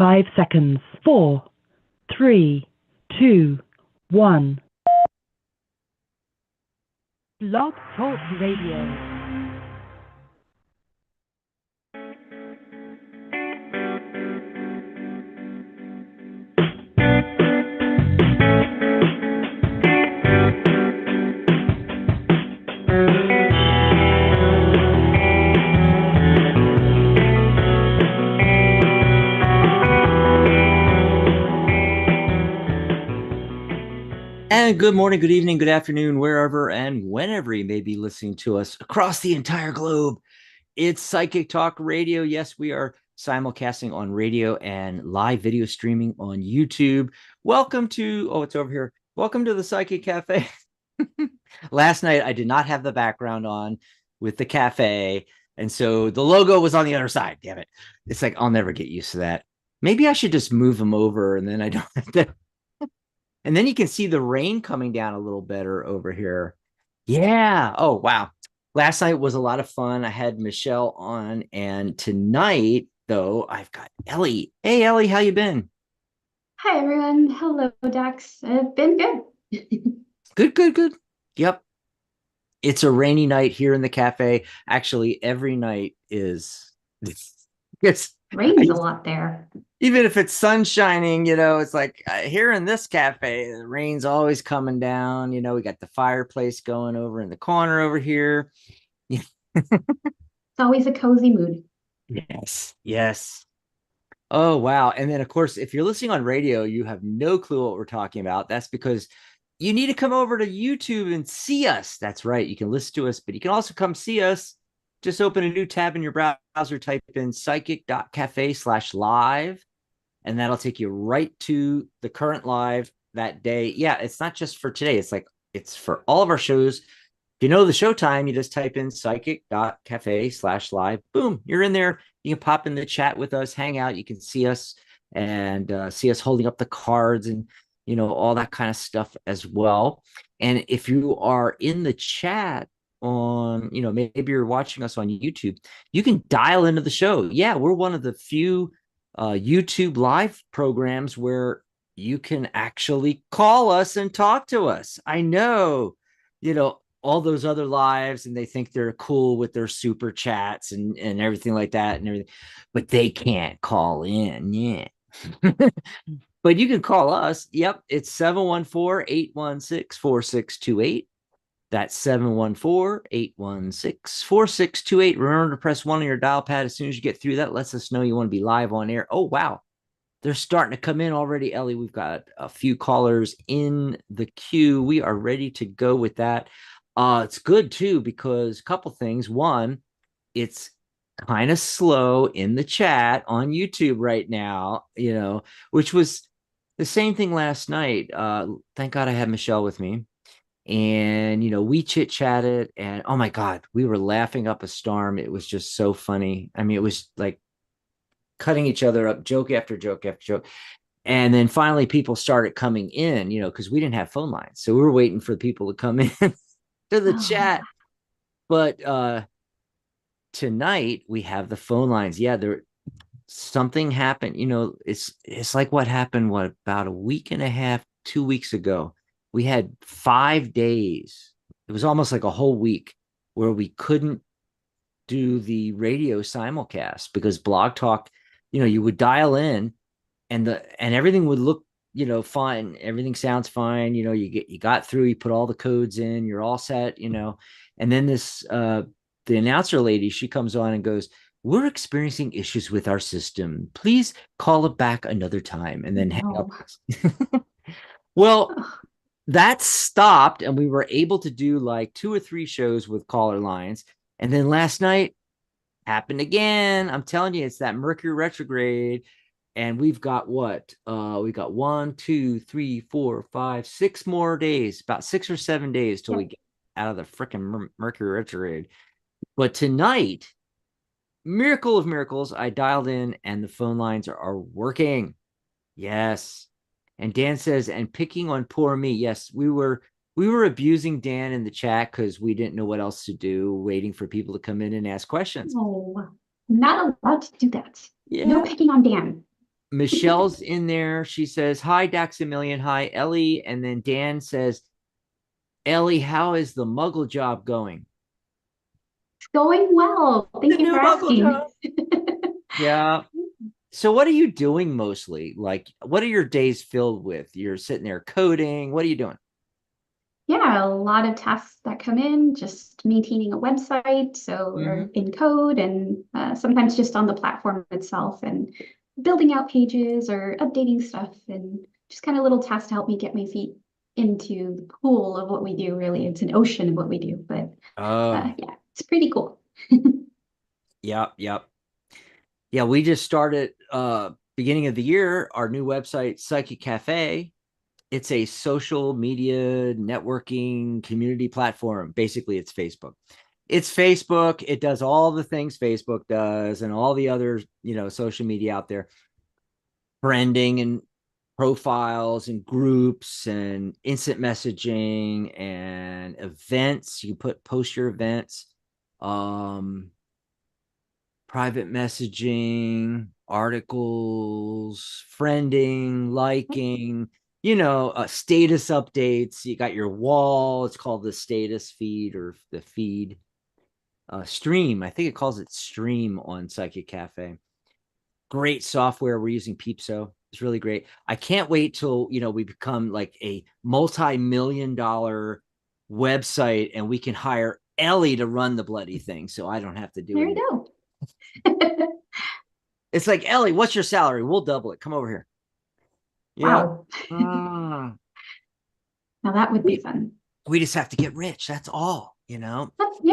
5 seconds. 4, 3, 2, 1. Blog Talk Radio. And good morning, good evening, good afternoon, wherever and whenever you may be listening to us across the entire globe. It's Psychic Talk Radio. Yes, we are simulcasting on radio and live video streaming on YouTube. Welcome to, it's over here. Welcome to the Psychic Cafe. Last night, I did not have the background on with the cafe. And so the logo was on the other side. Damn it. It's like, I'll never get used to that. Maybe I should just move them over and then I don't have to. And then you can see the rain coming down a little better over here. Yeah. Oh, wow. Last night was a lot of fun. I had Michelle on, and tonight, though, I've got Ellie. Hey, Ellie, how you been? Hi, everyone. Hello, Dax. I've been good. Good. Yep. It's a rainy night here in the cafe. Actually, every night is. It's Rains a lot there. Even if it's sun shining, it's like here in this cafe, the rain's always coming down. We got the fireplace going over in the corner over here. It's always a cozy mood. Yes. Oh, wow. And then, of course, if you're listening on radio, you have no clue what we're talking about. That's because you need to come over to YouTube and see us. That's right. You can listen to us, but you can also come see us. Just open a new tab in your browser, type in psychic.cafe/live. And that'll take you right to the current live that day. Yeah, it's not just for today. It's for all of our shows. If you know the show time, you just type in psychic.cafe/live. Boom, you're in there. You can pop in the chat with us, hang out. You can see us and see us holding up the cards and, all that kind of stuff as well. And if you are in the chat on, maybe you're watching us on YouTube, you can dial into the show. Yeah, we're one of the few YouTube live programs where you can actually call us and talk to us. I know, all those other lives, and they think they're cool with their super chats and everything like that and everything, but they can't call in. Yeah. But you can call us. Yep. It's 714-816-4628. That's 714-816-4628. Remember to press 1 on your dial pad as soon as you get through. That lets us know you want to be live on air. Oh, wow. They're starting to come in already, Ellie. We've got a few callers in the queue. We are ready to go with that. It's good, too, because a couple things. One, it's kind of slow in the chat on YouTube right now, which was the same thing last night. Thank God I had Michelle with me. And, we chit chatted and oh my God, we were laughing up a storm. It was just so funny. I mean, it was like cutting each other up, joke after joke after joke. And then finally people started coming in, because we didn't have phone lines. So we were waiting for people to come in to the chat. But tonight we have the phone lines. Yeah, something happened. It's like what happened, about a week and a half, 2 weeks ago. We had 5 days. It was almost like a whole week where we couldn't do the radio simulcast because Blog Talk, you would dial in and everything would look, fine. Everything sounds fine. You got through, you put all the codes in, you're all set, and then the announcer lady, she comes on and goes, "We're experiencing issues with our system. Please call it back another time," and then hang up. Well, that stopped and we were able to do like 2 or 3 shows with caller lines. And then last night happened again. I'm telling you, it's that Mercury retrograde. And we've got what? We got 1, 2, 3, 4, 5, 6 more days, about 6 or 7 days till we get out of the freaking Mercury retrograde. But tonight, miracle of miracles, I dialed in and the phone lines are working. Yes. And Dan says, and picking on poor me. Yes, we were abusing Dan in the chat because we didn't know what else to do, waiting for people to come in and ask questions. No, not allowed to do that. Yeah. No picking on Dan. Michelle's in there. She says, "Hi, Daxamillion. Hi, Ellie." And then Dan says, "Ellie, how is the Muggle job going?" It's going well. The Thank you new for Muggle asking. job. Yeah. So what are you doing mostly? Like, what are your days filled with? You're sitting there coding. What are you doing? Yeah, a lot of tasks that come in, just maintaining a website. So we're Mhm. in code and sometimes just on the platform itself and building out pages or updating stuff and just kind of little tasks to help me get my feet into the pool of what we do, really. It's an ocean of what we do, but Oh, yeah, it's pretty cool. yep, yep. Yeah, we just started beginning of the year our new website, Psychic Cafe. It's a social media networking community platform. Basically, it's Facebook. It's Facebook. It does all the things Facebook does and all the other, social media out there. Branding and profiles and groups and instant messaging and events. You post your events, private messaging, articles, friending, liking, status updates. You got your wall. It's called the status feed or the feed. Stream. I think it calls it Stream on Psychic Cafe. Great software. We're using Peepso. It's really great. I can't wait till we become like a multi-million-dollar website and we can hire Ellie to run the bloody thing, so I don't have to do There anything. you go. It's like, Ellie, what's your salary? We'll double it. Come over here. Yeah. Wow. Ah, Now that would be we, fun. we just have to get rich. That's all.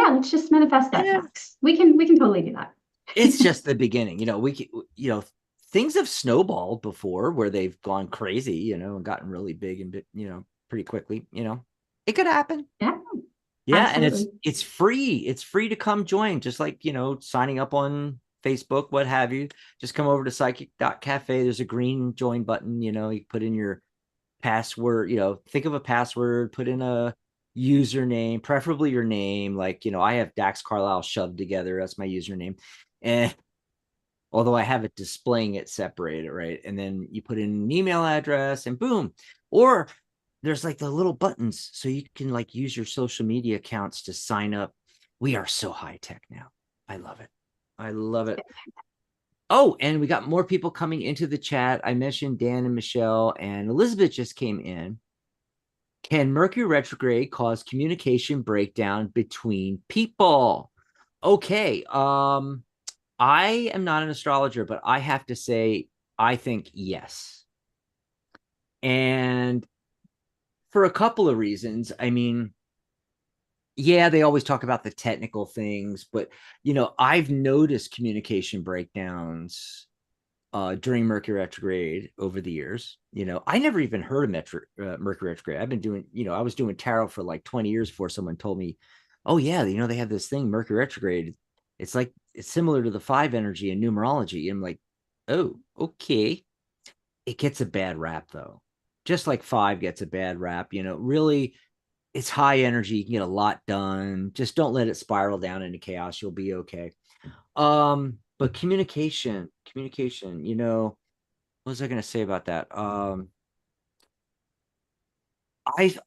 Let's just manifest that Yeah. tax. We can totally do that. It's just the beginning. We can, things have snowballed before where they've gone crazy, and gotten really big and, pretty quickly, it could happen. Yeah, Yeah. And absolutely. it's free. It's free to come join, just like, signing up on Facebook, what have you. Just come over to psychic.cafe. There's a green join button. You put in your password, think of a password, put in a username, preferably your name. Like, I have Dax Carlisle shoved together. That's my username. And although I have it displaying it separated, right? And then you put in an email address and boom. Or there's like the little buttons so you can like use your social media accounts to sign up. We are so high tech now. I love it. I love it. Oh, and we got more people coming into the chat. I mentioned Dan and Michelle, and Elizabeth just came in. Can Mercury retrograde cause communication breakdown between people? Okay. I am not an astrologer, but I have to say, I think yes. And for a couple of reasons. I mean, yeah, they always talk about the technical things, but I've noticed communication breakdowns during Mercury retrograde over the years. I never even heard of Mercury retrograde. I've been doing, I was doing tarot for like 20 years before someone told me, oh yeah, they have this thing, Mercury retrograde. It's like, it's similar to the 5 energy in numerology. And I'm like, oh, okay. It gets a bad rap though. Just like 5 gets a bad rap, really it's high energy. You can get a lot done. Just don't let it spiral down into chaos. You'll be okay. But communication, what was I going to say about that?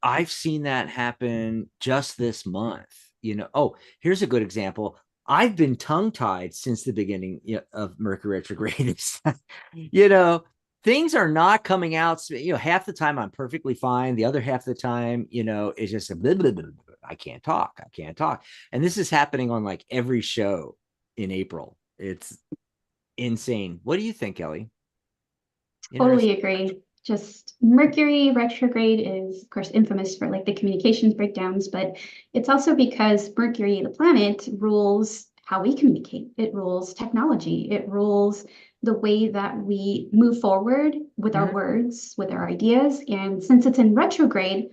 I've seen that happen just this month. Oh, here's a good example. I've been tongue-tied since the beginning of Mercury retrograde. you know, things are not coming out. Half the time I'm perfectly fine. The other half of the time, it's just blah, blah, blah, blah. I can't talk. I can't talk. And this is happening on like every show in April. It's insane. What do you think, Ellie? Totally agree. Just Mercury retrograde is, of course, infamous for like the communications breakdowns, but it's also because Mercury, the planet, rules how we communicate. It rules technology. It rules the way that we move forward with our Mhm. words, with our ideas. And since it's in retrograde,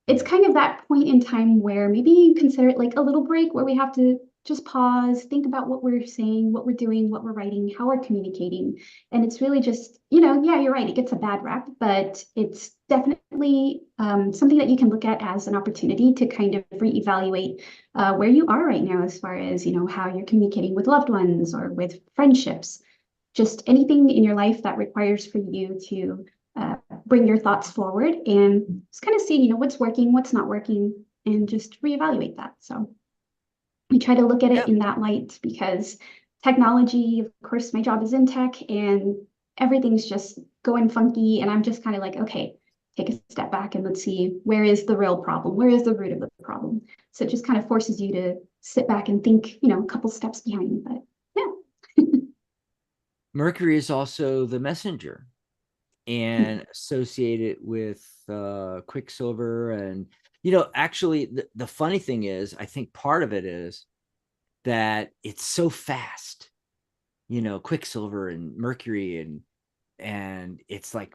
it's kind of that point in time where maybe you consider it like a little break where we have to just pause, think about what we're saying, what we're doing, what we're writing, how we're communicating. And it's really just, yeah, you're right. It gets a bad rap, but it's definitely something that you can look at as an opportunity to kind of reevaluate where you are right now as far as, how you're communicating with loved ones or with friendships. just anything in your life that requires for you to bring your thoughts forward and just kind of see, you know, what's working, what's not working, and just reevaluate that. So we try to look at it in that light because technology, of course, my job is in tech and everything's just going funky. And I'm just kind of like, okay, take a step back and let's see, where is the real problem? Where is the root of the problem? So it just kind of forces you to sit back and think, you know, a couple steps behind. But yeah. Mercury is also the messenger and associated with Quicksilver. And, you know, actually, the funny thing is, I think part of it is that it's so fast, you know, Quicksilver and Mercury, and it's like,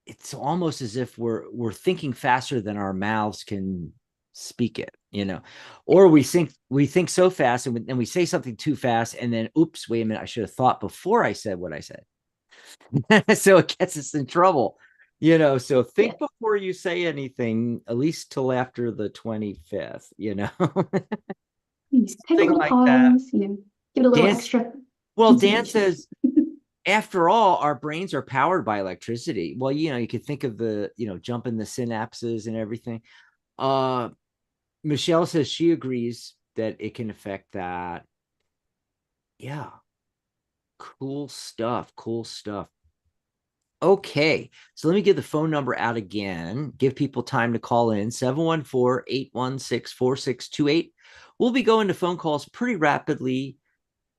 it's almost as if we're thinking faster than our mouths can speak it, you know, or we think so fast and then we say something too fast and then, oops, wait a minute, I should have thought before I said what I said. So it gets us in trouble, you know. So think before you say anything, at least till after the 25th, you know. Take a little like pause, that. you know, give it a little extra. Well, Dan says, after all, our brains are powered by electricity. Well, you know, you could think of the, you know, jumping the synapses and everything. Michelle says she agrees that it can affect that. Yeah. Cool stuff. Cool stuff. Okay. So let me give the phone number out again. Give people time to call in. 714-816-4628. We'll be going to phone calls pretty rapidly.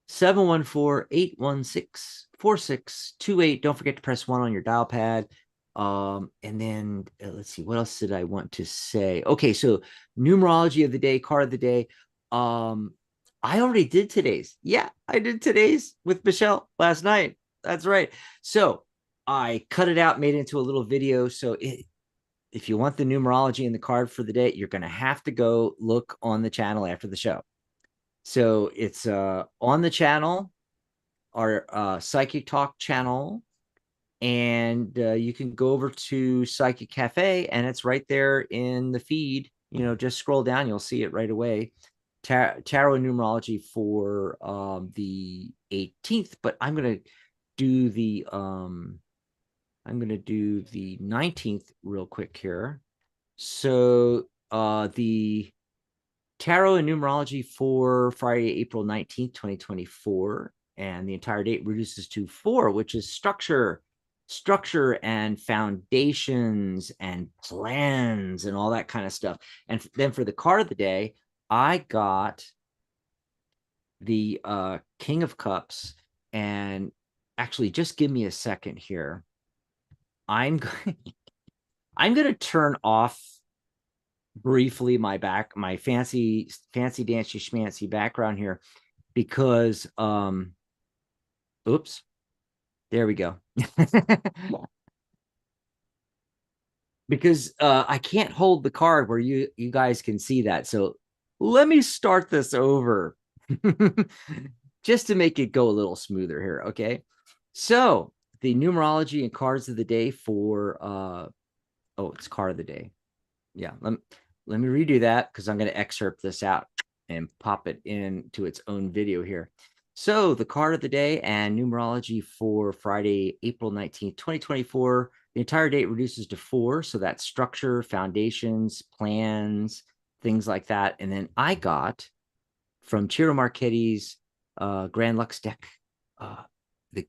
714-816-4628. Don't forget to press 1 on your dial pad. And then let's see, what else did I want to say? Okay, so numerology of the day, card of the day. I already did today's. Yeah, I did today's with Michelle last night. That's right. So I cut it out, made it into a little video. So if you want the numerology and the card for the day, you're going to have to go look on the channel after the show. So it's on the channel, our Psychic Talk channel, and you can go over to Psychic Cafe, and it's right there in the feed. You know, just scroll down, you'll see it right away. Tarot and numerology for the 18th, but I'm gonna do the 19th real quick here. So the tarot and numerology for Friday, April 19th, 2024. And the entire date reduces to 4, which is structure and foundations and plans and all that kind of stuff. And then for the card of the day, I got the King of Cups. And actually, just give me a second here. I'm going to turn off briefly my fancy dancy schmancy background here, because oops, there we go. Because I can't hold the card where you guys can see that. So let me start this over just to make it go a little smoother here. Okay, so the numerology and cards of the day for oh, it's card of the day. Yeah, let me redo that, because I'm going to excerpt this out and pop it into its own video here. So the card of the day and numerology for Friday, April 19th, 2024. The entire date reduces to 4. So that's structure, foundations, plans, things like that. And then I got from Ciro Marchetti's Grand Lux deck, the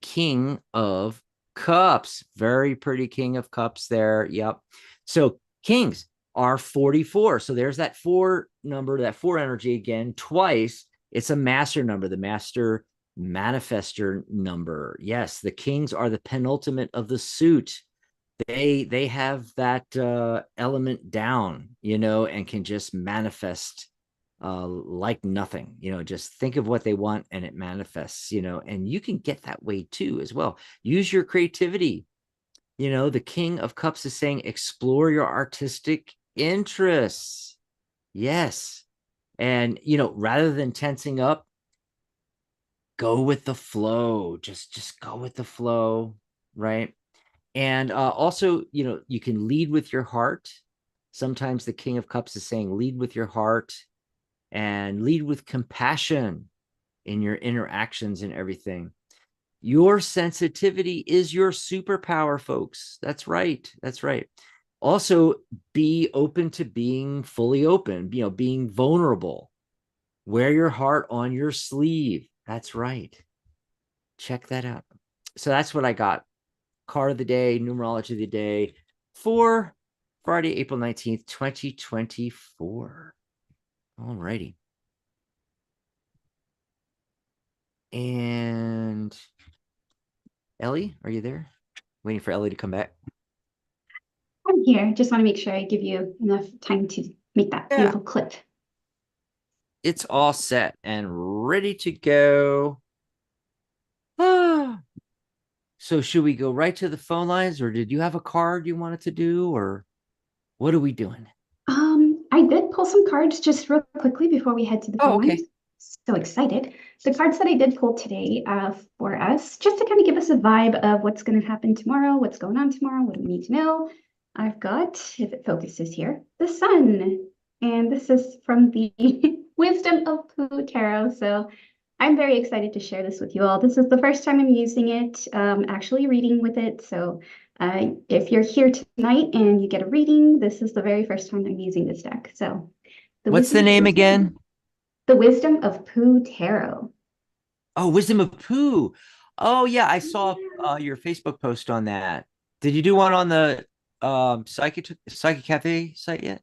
King of Cups. Very pretty King of Cups there. Yep. So Kings are 44. So there's that 4 number, that 4 energy again, twice. It's a master number, the master manifester number. Yes, the Kings are the penultimate of the suit. They have that element down, you know, and can just manifest like nothing, you know. Just think of what they want and it manifests, you know. And you can get that way too as well. Use your creativity. You know, the King of Cups is saying explore your artistic interests. Yes. And, you know, rather than tensing up, go with the flow. Just go with the flow, right? And also, you know, you can lead with your heart. Sometimes the King of Cups is saying lead with your heart and lead with compassion. in your interactions and everything. Your sensitivity is your superpower, folks. That's right. That's right. Also, be open to being fully open, being vulnerable. Wear your heart on your sleeve. That's right. Check that out. So that's what I got. Card of the day, numerology of the day for Friday, April 19th, 2024. All righty. And Ellie, are you there? Waiting for Ellie to come back. I'm here. Just want to make sure I give you enough time to make that beautiful clip. It's all set and ready to go. So should we go right to the phone lines, or did you have a card you wanted to do, or what are we doing? I did pull some cards just real quickly before we head to the phone lines. So excited. The cards that I did pull today for us, just to kind of give us a vibe of what's going to happen tomorrow, what's going on tomorrow, what do we need to know. I've got, if it focuses here, the Sun. And this is from the Wisdom of Pooh Tarot. So I'm very excited to share this with you all. This is the first time I'm using it, actually reading with it. So if you're here tonight and you get a reading, this is the very first time I'm using this deck. So what's the name again? The Wisdom of Pooh Tarot. Oh, Wisdom of Pooh. Oh, yeah. I saw your Facebook post on that. Did you do one on the Psychic Cafe site yet?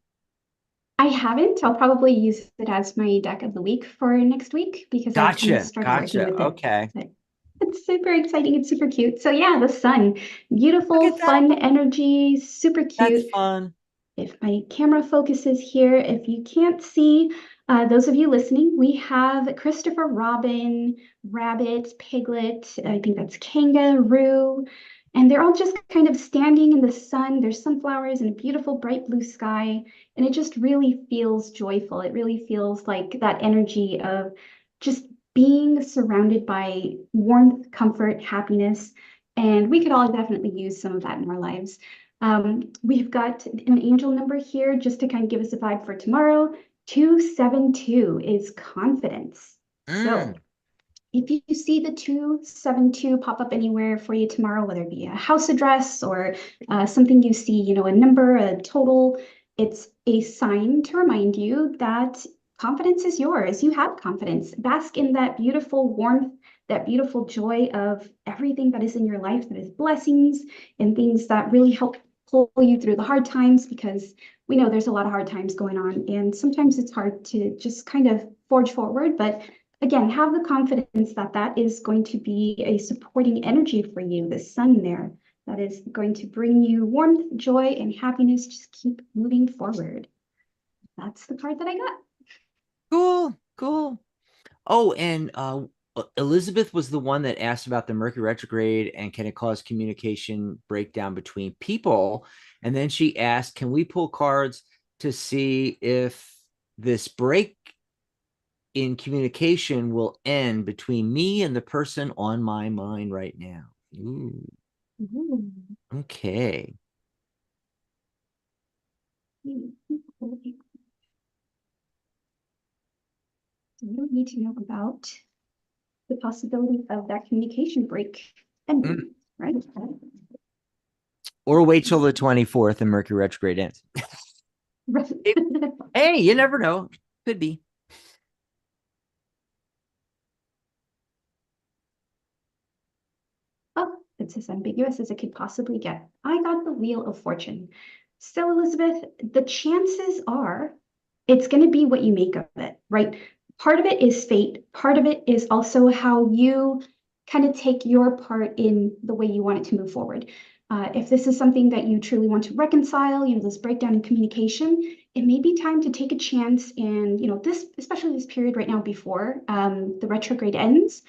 I haven't. I'll probably use it as my deck of the week for next week because I've started working with it. Okay. But it's super exciting. It's super cute. So yeah, the Sun, beautiful, fun energy, super cute. That's fun. If my camera focuses here, if you can't see, those of you listening, we have Christopher Robin, Rabbit, Piglet, I think that's Kangaroo, and they're all just kind of standing in the sun. There's sunflowers and a beautiful bright blue sky, and it just really feels joyful. It really feels like that energy of just being surrounded by warmth, comfort, happiness, and we could all definitely use some of that in our lives. We've got an angel number here just to kind of give us a vibe for tomorrow. 272 is confidence. So if you see the 272 pop up anywhere for you tomorrow, whether it be a house address or something you see, a number, a total, it's a sign to remind you that confidence is yours. You have confidence. Bask in that beautiful warmth, that beautiful joy of everything that is in your life, that is blessings and things that really help pull you through the hard times, because we know there's a lot of hard times going on, and sometimes it's hard to just kind of forge forward. But again, have the confidence that that is going to be a supporting energy for you, the Sun there, that is going to bring you warmth, joy, and happiness. Just keep moving forward. That's the card that I got. Cool. Oh, and Elizabeth was the one that asked about the Mercury retrograde and can it cause communication breakdown between people? And then she asked, can we pull cards to see if this break in communication will end between me and the person on my mind right now? Ooh. Okay. You need to know about the possibility of that communication break ending, right? Or wait till the 24th and Mercury retrograde ends. Hey, you never know. Could be. Oh, it's as ambiguous as it could possibly get. I got the Wheel of Fortune. So, Elizabeth, the chances are it's going to be what you make of it, right? Part of it is fate. Part of it is also how you kind of take your part in the way you want it to move forward. If this is something that you truly want to reconcile, this breakdown in communication, it may be time to take a chance. And, this, especially this period right now before the retrograde ends,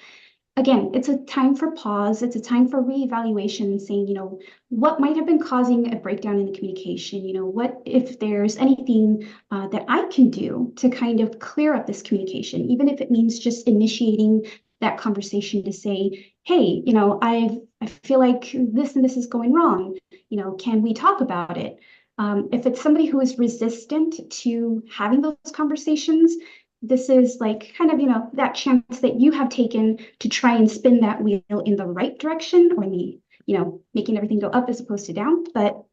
again, it's a time for pause. It's a time for reevaluation and saying, what might have been causing a breakdown in the communication? What if there's anything that I can do to kind of clear up this communication, even if it means just initiating that conversation to say, hey, I feel like this and this is going wrong. Can we talk about it? If it's somebody who is resistant to having those conversations, this is like kind of, that chance that you have taken to try and spin that wheel in the right direction, or making everything go up as opposed to down. But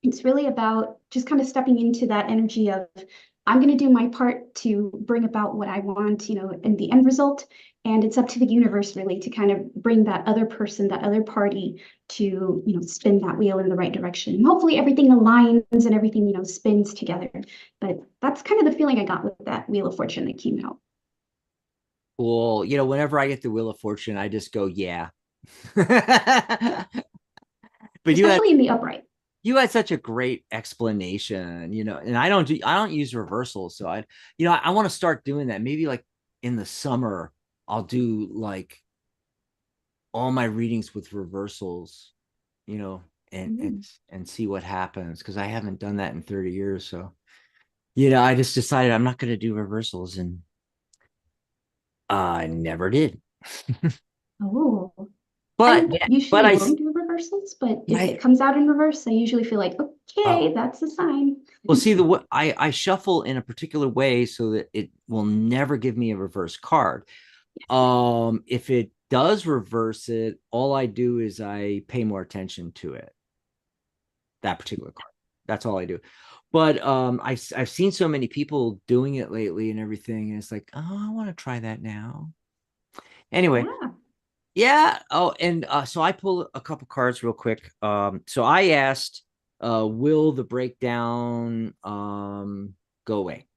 it's really about just kind of stepping into that energy of, I'm going to do my part to bring about what I want, in the end result. And it's up to the universe really to kind of bring that other person, that other party to, spin that wheel in the right direction. And hopefully everything aligns and everything, spins together. But that's kind of the feeling I got with that Wheel of Fortune that came out. Cool. Whenever I get the Wheel of Fortune, I just go, yeah. But Especially in the upright. You had such a great explanation, and I don't use reversals. So I want to start doing that. Maybe like in the summer, I'll do like all my readings with reversals, and see what happens, because I haven't done that in 30 years. So, I just decided I'm not going to do reversals, and I never did. Oh. But Usually I won't do reversals, but if it comes out in reverse, I usually feel like, okay, that's a sign. Well, see, I shuffle in a particular way so that it will never give me a reverse card. If it does reverse it, all I do is I pay more attention to it. That particular card. That's all I do. But I've seen so many people doing it lately and everything, and it's like, oh, I want to try that now. Anyway. Yeah. Oh, and so I pull a couple cards real quick. So I asked, will the breakdown go away,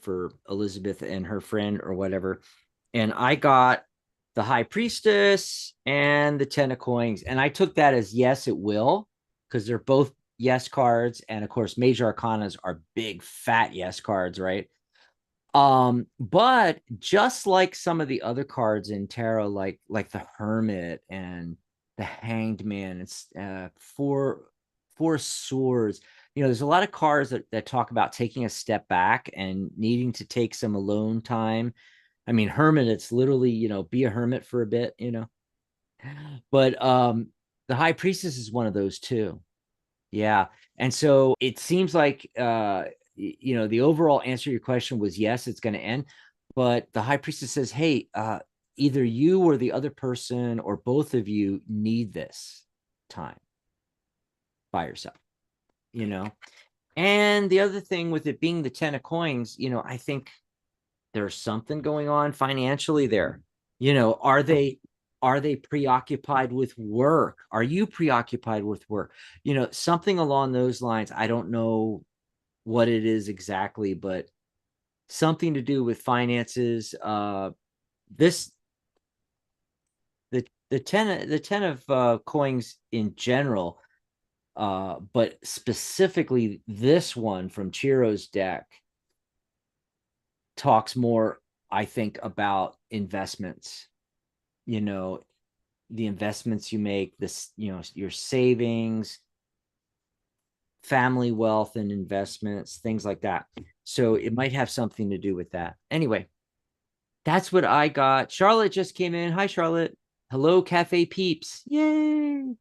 for Elizabeth and her friend or whatever. And I got the High Priestess and the Ten of Coins. And I took that as yes, it will, because they're both yes cards. And of course, Major Arcanas are big, fat yes cards, right? But just like some of the other cards in tarot, like the Hermit and the Hanged Man, it's four swords. There's a lot of cards that talk about taking a step back and needing to take some alone time. I mean, Hermit, it's literally, be a hermit for a bit, But the High Priestess is one of those too. Yeah. And so it seems like the overall answer to your question was yes, it's going to end. But the High Priestess says, hey, either you or the other person or both of you need this time by yourself, And the other thing with it being the Ten of Coins, I think there's something going on financially there. Are they preoccupied with work? Are you preoccupied with work? Something along those lines. I don't know what it is exactly, but something to do with finances. The ten of coins in general, but specifically this one from Chiro's deck talks more, I think, about investments. The investments you make, this, your savings, family wealth and investments, things like that. So it might have something to do with that. Anyway, that's what I got. Charlotte just came in. Hi, Charlotte. Hello, Cafe Peeps. Yay.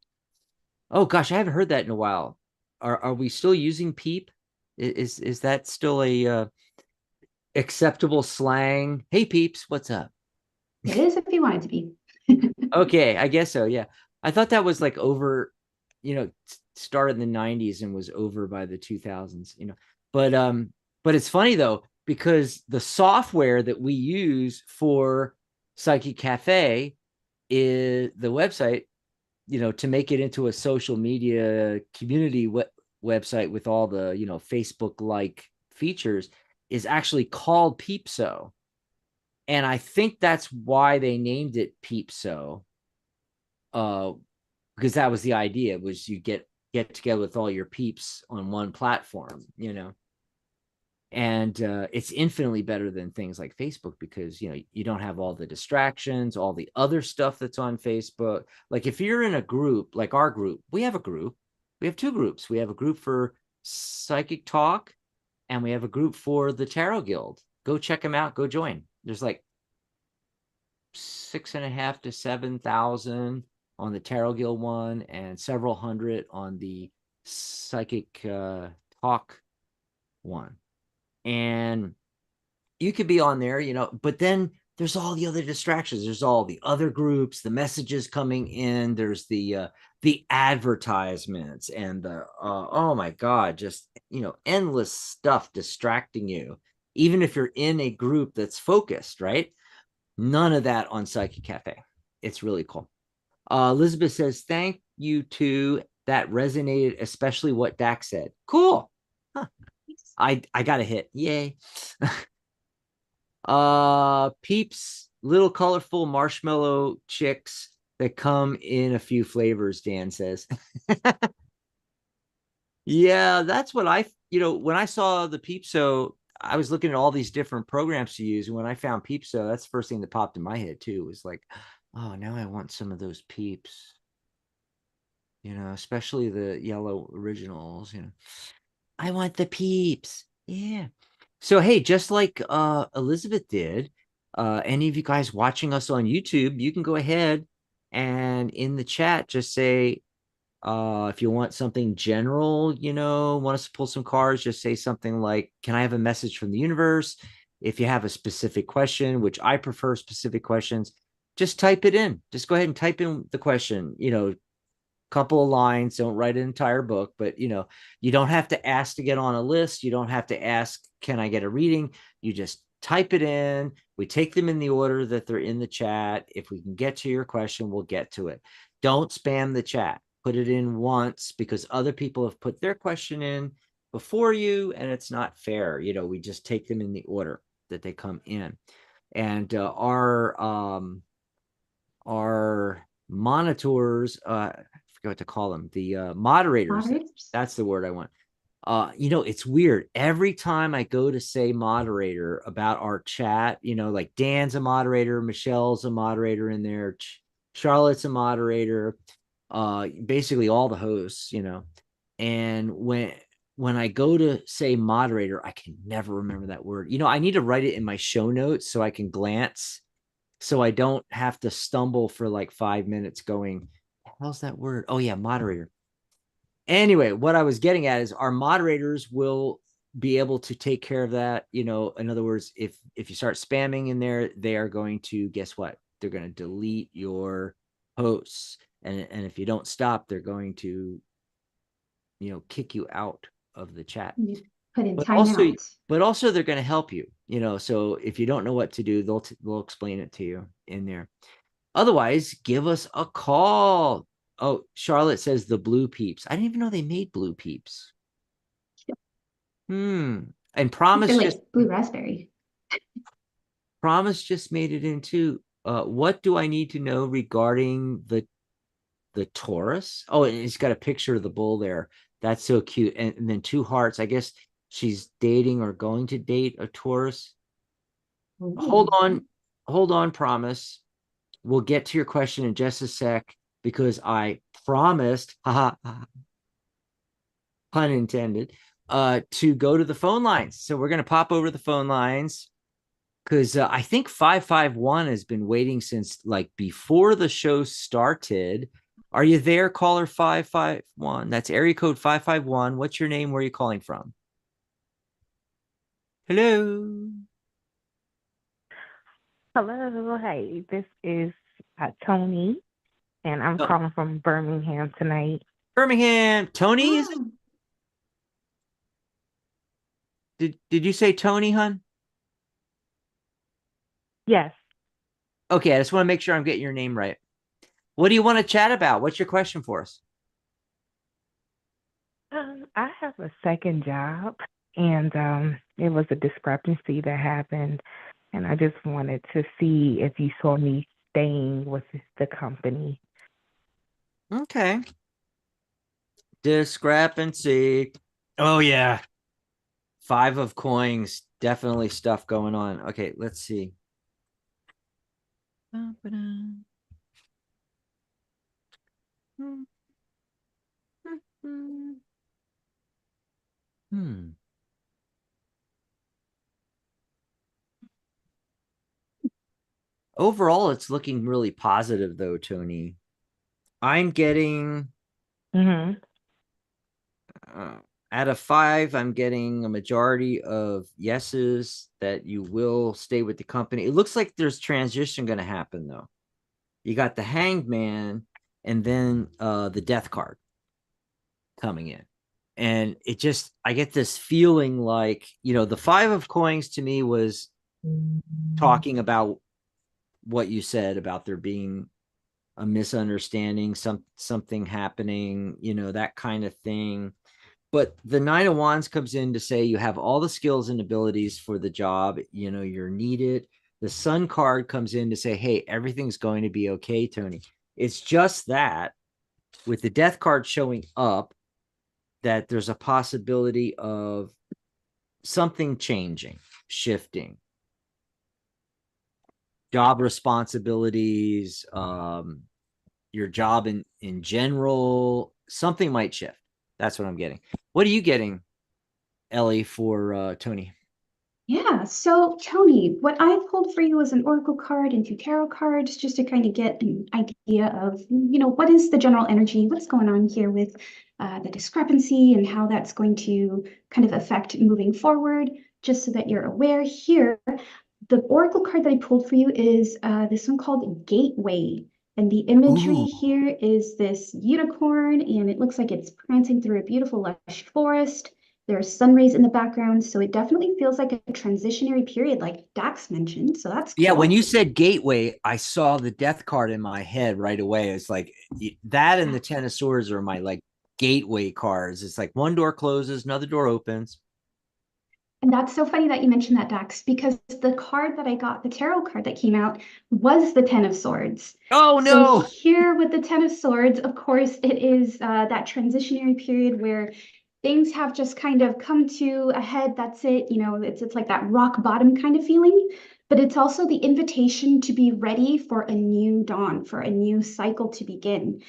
Oh gosh, I haven't heard that in a while. Are we still using peep? Is that still a acceptable slang? Hey peeps, what's up? It is if you want it to be. Okay, I guess so. Yeah. I thought that was like over, started in the 90s and was over by the 2000s, but it's funny though, because the software that we use for Psychic Cafe is the website, to make it into a social media community website with all the, Facebook like features, is actually called Peepso. And I think that's why they named it Peepso. Because that was the idea, was you get together with all your peeps on one platform, and it's infinitely better than things like Facebook, because you don't have all the distractions, all the other stuff that's on Facebook. Like if you're in a group like our group, we have two groups. We have a group for Psychic Talk, and we have a group for the Tarot Guild. Go check them out. Go join. There's like 6,500 to 7,000 on the Tarot Guild one, and several hundred on the Psychic Talk one. And you could be on there, but then there's all the other distractions. There's all the other groups, the messages coming in. There's the advertisements and the oh my God, just endless stuff distracting you. Even if you're in a group that's focused, right? None of that on Psychic Cafe. It's really cool. Elizabeth says, thank you to that resonated, especially what Dax said. Cool. Huh. I got a hit. Yay. Peeps, little colorful marshmallow chicks that come in a few flavors, Dan says. Yeah, that's what when I saw the Peepso, I was looking at all these different programs to use. And when I found Peepso, that's the first thing that popped in my head too. It was like, oh, now I want some of those Peeps. Especially the yellow originals, I want the Peeps. Yeah. So, hey, just like Elizabeth did, any of you guys watching us on YouTube, you can go ahead and in the chat, just say, if you want something general, want us to pull some cards, just say something like, can I have a message from the universe? If you have a specific question, which I prefer specific questions, just type it in. Just go ahead and type in the question, couple of lines. Don't write an entire book, but you don't have to ask to get on a list. You don't have to ask, can I get a reading? You just type it in. We take them in the order that they're in the chat. If we can get to your question, we'll get to it. Don't spam the chat. Put it in once, because other people have put their question in before you, and it's not fair. We just take them in the order that they come in. And our monitors, what to call them, the moderators. That's the word I want. It's weird. Every time I go to say moderator about our chat, like Dan's a moderator, Michelle's a moderator in there, Charlotte's a moderator, basically all the hosts, and when I go to say moderator, I can never remember that word. I need to write it in my show notes so I can glance, so I don't have to stumble for like 5 minutes going, how's that word? Oh yeah, moderator. Anyway, what I was getting at is our moderators will be able to take care of that. In other words, if you start spamming in there, they are going to, guess what? They're going to delete your hosts. And if you don't stop, they're going to, kick you out of the chat. Put in timeout. But also they're going to help you, so if you don't know what to do, they'll explain it to you in there. Otherwise, give us a call. Oh, Charlotte says the blue peeps. I didn't even know they made blue peeps. And Promise like blue raspberry. Promise just made it into what do I need to know regarding the Taurus? Oh, and it's got a picture of the bull there. That's so cute. And then 2 hearts. I guess she's dating or going to date a Taurus. Ooh. Hold on, Promise. We'll get to your question in just a sec, because I promised, pun intended, to go to the phone lines. So we're going to pop over the phone lines, because I think 551 has been waiting since like before the show started. Are you there, caller 551? That's area code 551. What's your name? Where are you calling from? Hello. Hello. Hey, this is Tony, and I'm calling from Birmingham tonight. Birmingham. Tony, is it? Did you say Tony, hon? Yes. Okay, I just want to make sure I'm getting your name right. What do you want to chat about? What's your question for us? I have a second job, and it was a discrepancy that happened, and I just wanted to see if you saw me staying with the company. Okay. Discrepancy. Oh, yeah. 5 of coins. Definitely stuff going on. Okay, let's see. Overall, it's looking really positive, though, Tony. I'm getting Out of 5, I'm getting a majority of yeses that you will stay with the company. It looks like there's transition going to happen, though. You got the Hanged Man and then the Death card coming in. And it just, I get this feeling like, the 5 of coins to me was talking about what you said about there being a misunderstanding, something happening, that kind of thing. But the 9 of Wands comes in to say you have all the skills and abilities for the job, you're needed. The Sun card comes in to say, hey, everything's going to be okay, Tony. It's just that with the Death card showing up, that there's a possibility of something changing, shifting, job responsibilities, your job in general, something might shift. That's what I'm getting. What are you getting, Ellie, for Tony? Yeah, so Tony, what I pulled for you was an oracle card and 2 tarot cards just to kind of get an idea of, what is the general energy, what's going on here with the discrepancy and how that's going to kind of affect moving forward, just so that you're aware here. The oracle card that I pulled for you is this one called Gateway. And the imagery Ooh. here is this unicorn, and it looks like it's prancing through a beautiful lush forest. There's sun rays in the background, so it definitely feels like a transitionary period, like Dax mentioned. So that's Yeah, when cool. you said Gateway, I saw the Death card in my head right away. It's like that and the 10 of Swords are my like gateway cards. It's like one door closes, another door opens. And that's so funny that you mentioned that, Dax, because the card that I got, the tarot card that came out, was the Ten of Swords. Oh So no! here with the Ten of Swords, of course, it is that transitionary period where things have just kind of come to a head. That's it. It's like that rock bottom kind of feeling. But it's also the invitation to be ready for a new dawn, for a new cycle to begin.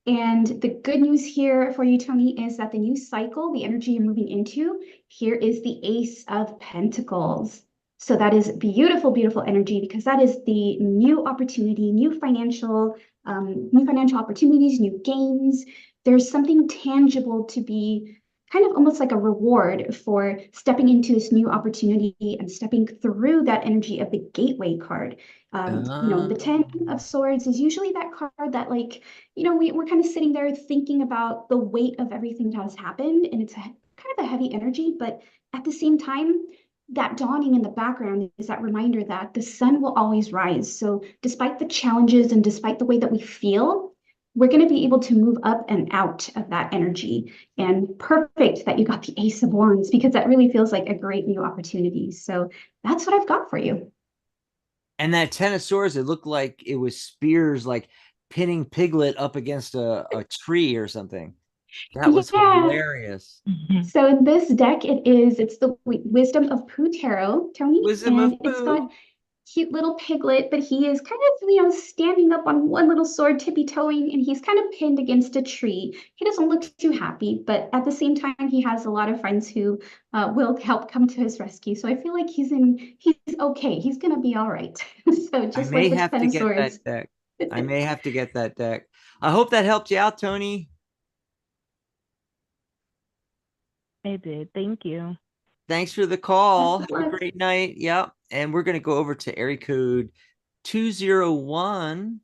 And the good news here for you, Tony, is that the new cycle, the energy you're moving into, here is the Ace of Pentacles. So that is beautiful, beautiful energy, because that is the new opportunity, new financial opportunities, new gains. There's something tangible to be kind of almost like a reward for stepping into this new opportunity and stepping through that energy of the Gateway card. The Ten of Swords is usually that card that, like, we're kind of sitting there thinking about the weight of everything that has happened, and it's kind of a heavy energy, but at the same time, that dawning in the background is that reminder that the sun will always rise. So despite the challenges and despite the way that we feel, we're going to be able to move up and out of that energy. And perfect that you got the Ace of Wands, because that really feels like a great new opportunity. So that's what I've got for you. And that 10 of Swords, it looked like it was spears, like pinning Piglet up against a tree or something. That was hilarious. So in this deck, it's the Wisdom of Pooh Tarot, Tony, Wisdom of and it's got Pooh. cute little Piglet, but he is kind of, standing up on one little sword, tippy-toeing, and he's kind of pinned against a tree. He doesn't look too happy, but at the same time, he has a lot of friends who will help come to his rescue. So I feel like he's okay. He's gonna be all right. So I just may like with have Ten to of get Swords. that deck. I may have to get that deck. I hope that helped you out, Tony. It did. Thank you. Thanks for the call. Best of Have a luck. great night. Yep. And we're going to go over to area code 201.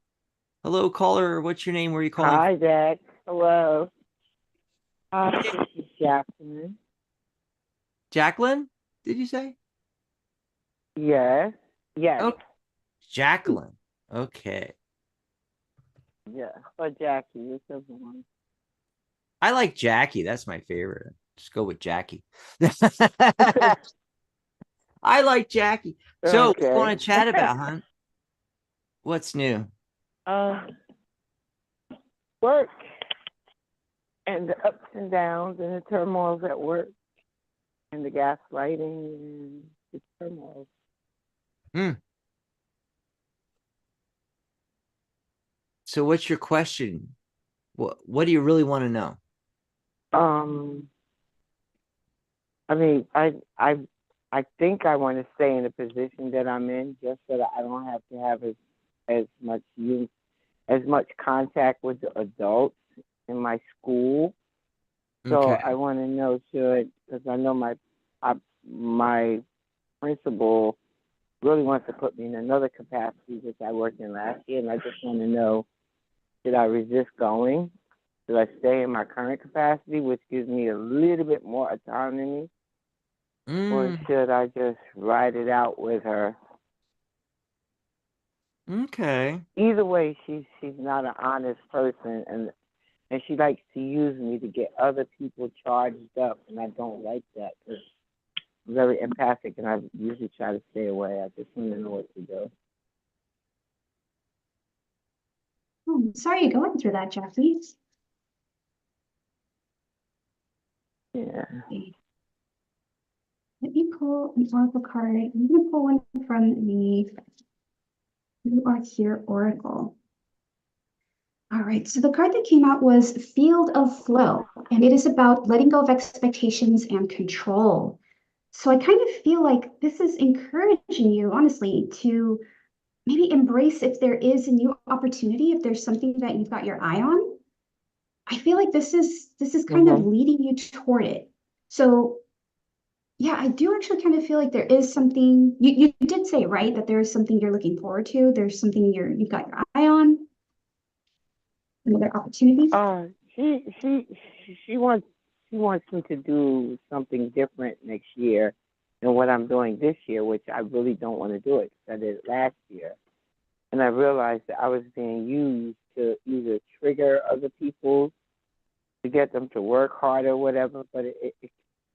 Hello, caller. What's your name? Where are you calling? Hi, Jack. Hello. This is Jacqueline. Jacqueline, did you say? Yes. Yes. Oh, Jacqueline. Okay. Yeah. Or Jackie, whichever one. I like Jackie. That's my favorite. Just go with Jackie. I like Jackie. So, Okay. what do you want to chat about, huh? What's new? Work and the ups and downs and the turmoils at work and the gaslighting and the turmoils. So, what's your question? What do you really want to know? I mean, I think I want to stay in the position that I'm in, just so that I don't have to have as much contact with the adults in my school. So Okay. I want to know because I know my principal really wants to put me in another capacity which I worked in last year, and I just want to know, should I resist going? Should I stay in my current capacity, which gives me a little bit more autonomy, or Mm, should I just ride it out with her? okay. Either way, she's not an honest person, and she likes to use me to get other people charged up, and I don't like that because I'm very empathic, and I usually try to stay away. I just want to know what to do. Oh, I'm sorry you're going through that, Jackie. Yeah. Okay. Let me pull an oracle card. I'm going to pull one from the You Are Here Oracle. All right, so the card that came out was Field of Flow, and it is about letting go of expectations and control. So I kind of feel like this is encouraging you, honestly, to maybe embrace if there is a new opportunity, if there's something that you've got your eye on. I feel like this is kind of Mhm. leading you toward it. So yeah, I do actually kind of feel like there is something you did say, right, that there is something you're looking forward to. There's something you've got your eye on, another opportunity. She wants me to do something different next year than what I'm doing this year, which I really don't want to do it because I did it last year. And I realized that I was being used to either trigger other people to get them to work harder or whatever, but it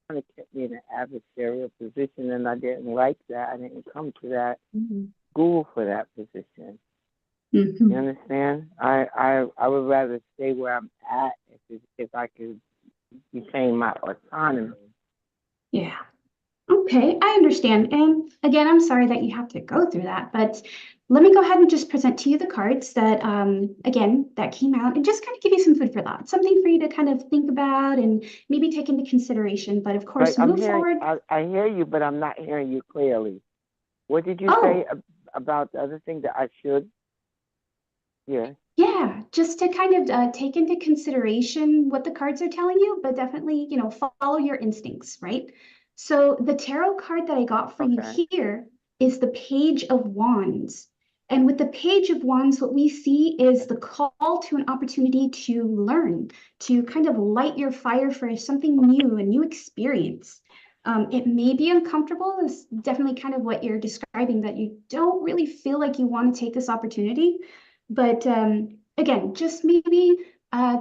kind of kept me in an adversarial position, and I didn't like that. I didn't come to that Mhm. school for that position. Mhm. You understand? I would rather stay where I'm at if I could retain my autonomy. Yeah. Okay, I understand. And again, I'm sorry that you have to go through that, but let me go ahead and just present to you the cards that, again, that came out and just kind of give you some food for thought, something for you to kind of think about and maybe take into consideration. But of But course, move forward. I hear you, but I'm not hearing you clearly. What did you say Oh, about the other thing that I should? Yeah. yeah, just to kind of take into consideration what the cards are telling you, but definitely, follow your instincts, right? So the tarot card that I got for you Okay. here is the Page of Wands. And with the Page of Wands, what we see is the call to an opportunity to learn, to kind of light your fire for something new, a new experience. It may be uncomfortable, is definitely kind of what you're describing, that you don't really feel like you want to take this opportunity. But again, just maybe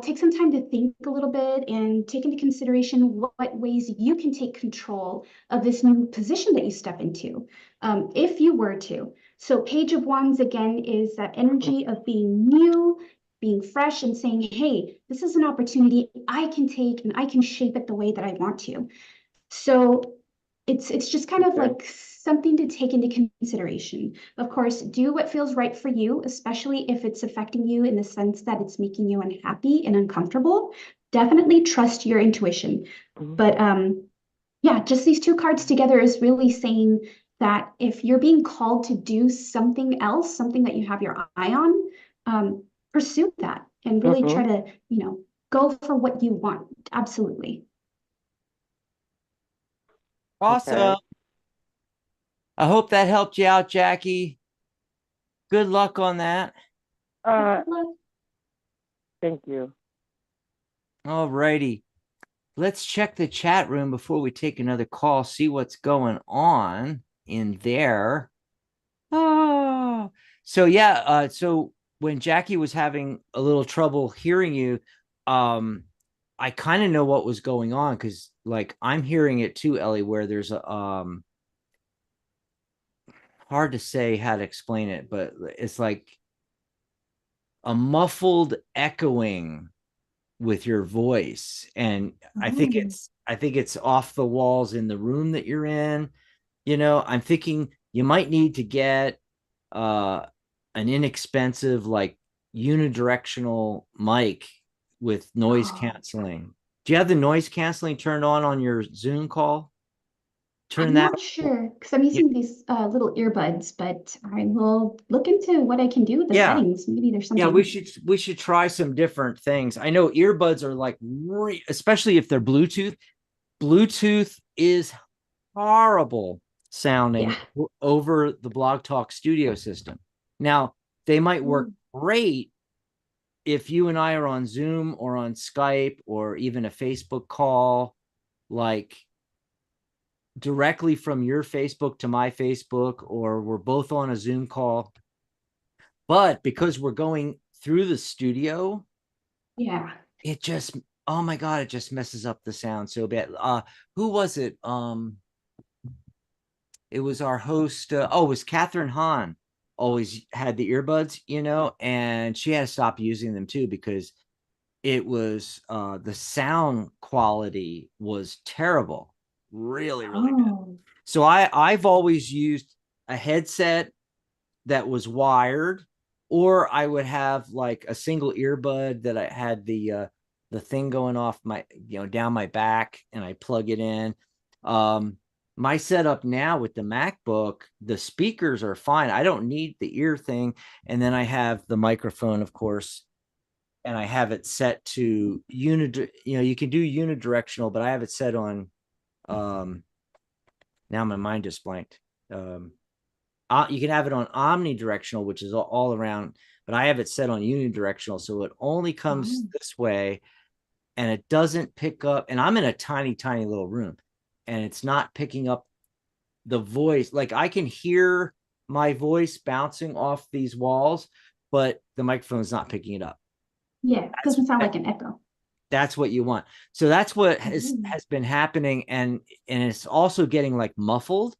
take some time to think a little bit and take into consideration what ways you can take control of this new position that you step into, if you were to. So Page of Wands, again, is that energy of being new, being fresh, and saying, hey, this is an opportunity I can take and I can shape it the way that I want to. So it's just kind of Okay. like something to take into consideration. Of course, do what feels right for you, especially if it's affecting you in the sense that it's making you unhappy and uncomfortable. Definitely trust your intuition. Mhm. But yeah, just these two cards together is really saying that if you're being called to do something else, something that you have your eye on, pursue that and really try Mhm. to, go for what you want. Absolutely. Awesome. Okay. I hope that helped you out, Jackie. Good luck on that. Uh, Good luck. thank you. All righty. Let's check the chat room before we take another call, see what's going on in there. Oh, so yeah. So when Jackie was having a little trouble hearing you, I kind of know what was going on because, like, I'm hearing it too, Ellie. Where there's a hard to say how to explain it, but it's like a muffled echoing with your voice, and Oh. I think it's off the walls in the room that you're in. I'm thinking you might need to get uh an inexpensive, like, unidirectional mic with noise Oh. canceling. Do you have the noise canceling turned on your Zoom call? turn I'm that not sure because I'm y- using these little earbuds, but I will look into what I can do with the yeah. settings. Maybe there's Yeah, something. we should try some different things. I know earbuds are like especially if they're Bluetooth. Bluetooth is horrible sounding Yeah. over the Blog Talk studio system. Now, they might work great if you and I are on Zoom or on Skype or even a Facebook call, like directly from your Facebook to my Facebook, or we're both on a Zoom call. But because we're going through the studio, Yeah. it just, oh my God, it just messes up the sound so bad. Who was it? It was our host. It was Catherine Hahn. Always had the earbuds, and she had to stop using them too because it was the sound quality was terrible, really, really bad. Oh. So I've always used a headset that was wired, or I would have like a single earbud that I had the thing going off my down my back, and I plug it in. My setup now with the MacBook, the speakers are fine. I don't need the ear thing, and then I have the microphone, of course, and I have it set to you can do unidirectional, but I have it set on now my mind just blanked. You can have it on omnidirectional, which is all around, but I have it set on unidirectional, so it only comes this way, and it doesn't pick up. And I'm in a tiny, tiny little room, and it's not picking up the voice. Like I can hear my voice bouncing off these walls, but the microphone's not picking it up. Yeah. Doesn't sound like an echo. That's what you want. So that's what has been happening, and it's also getting like muffled.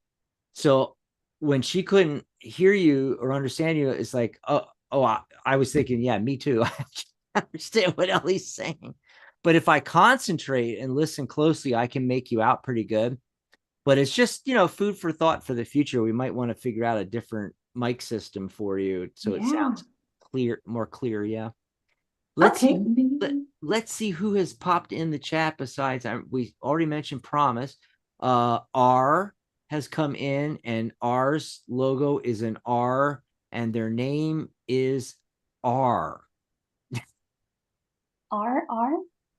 So when she couldn't hear you or understand you, it's like, I was thinking, yeah, me too. I understand what Ellie's saying. But if I concentrate and listen closely, I can make you out pretty good. But it's just, food for thought for the future. We might want to figure out a different mic system for you so it sounds more clear. Yeah. Let's Okay. see. Let's see who has popped in the chat besides. We already mentioned Promise. R has come in, and R's logo is an R, and their name is R. R.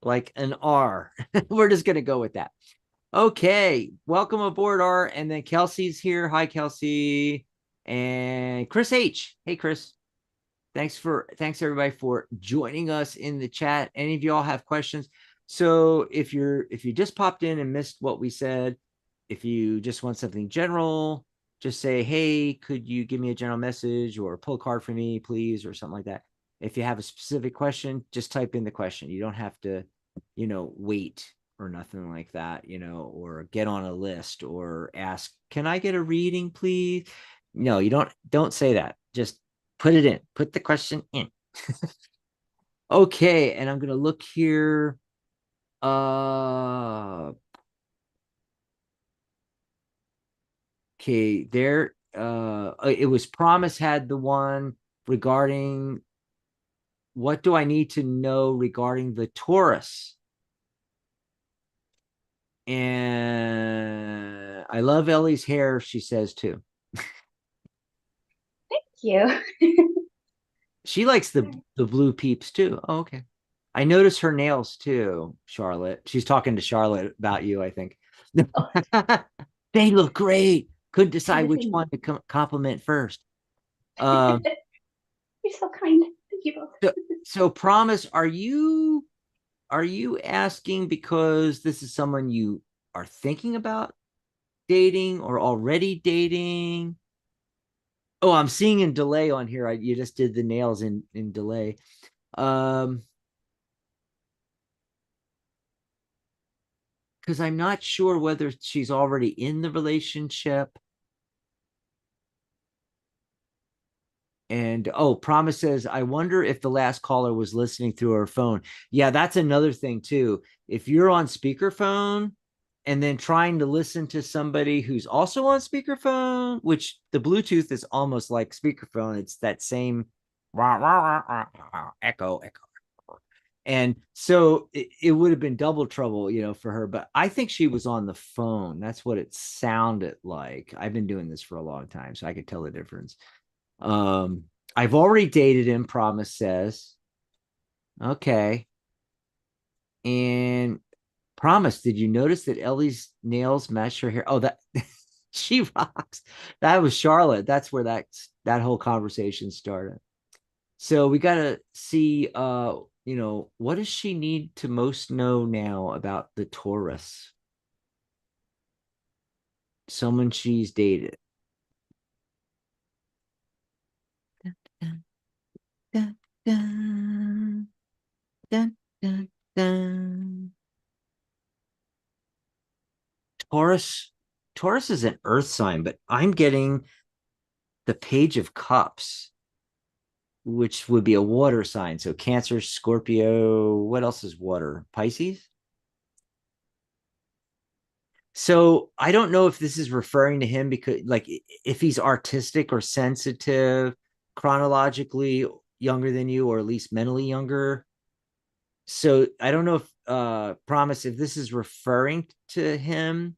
Like an R. We're just gonna go with that. Okay, welcome aboard, R. And then Kelsey's here. Hi, Kelsey. And Chris H. Hey, Chris. Thanks everybody for joining us in the chat. Any of y'all have questions? So if you just popped in and missed what we said, if you just want something general, just say, hey, could you give me a general message or pull a card for me, please, or something like that. If you have a specific question, just type in the question. You don't have to, wait or nothing like that, or get on a list or ask, can I get a reading, please? No, you don't say that. Just put it in. Put the question in. Okay, and I'm going to look here. Okay, there. It was Promise had the one regarding what do I need to know regarding the Taurus. And I love Ellie's hair, she says too. Thank you. She likes the blue peeps too. Oh, okay. I notice her nails too, Charlotte. She's talking to Charlotte about you, I think. They look great. Couldn't decide which one to compliment first. You're so kind. Thank you both. So Promise, are you asking because this is someone you are thinking about dating or already dating? Oh, I'm seeing in delay on here. You just did the nails in delay. Because I'm not sure whether she's already in the relationship. And Promise says, I wonder if the last caller was listening through her phone. Yeah, that's another thing too. If you're on speakerphone and then trying to listen to somebody who's also on speakerphone, which the Bluetooth is almost like speakerphone. It's that same echo. And so it would have been double trouble, for her. But I think she was on the phone. That's what it sounded like. I've been doing this for a long time, so I could tell the difference. I've already dated him, Promise says. Okay. And Promise, did you notice that Ellie's nails match her hair? Oh, that she rocks. That was Charlotte. That's where that whole conversation started. So we got to see, what does she need to most know now about the Taurus? Someone she's dated. Dun, dun, dun, dun, dun, dun. Taurus. Taurus is an earth sign, but I'm getting the Page of Cups, which would be a water sign. So Cancer, Scorpio, what else is water? Pisces? So I don't know if this is referring to him because, like, if he's artistic or sensitive, chronologically younger than you, or at least mentally younger. So I don't know if Promise, if this is referring to him,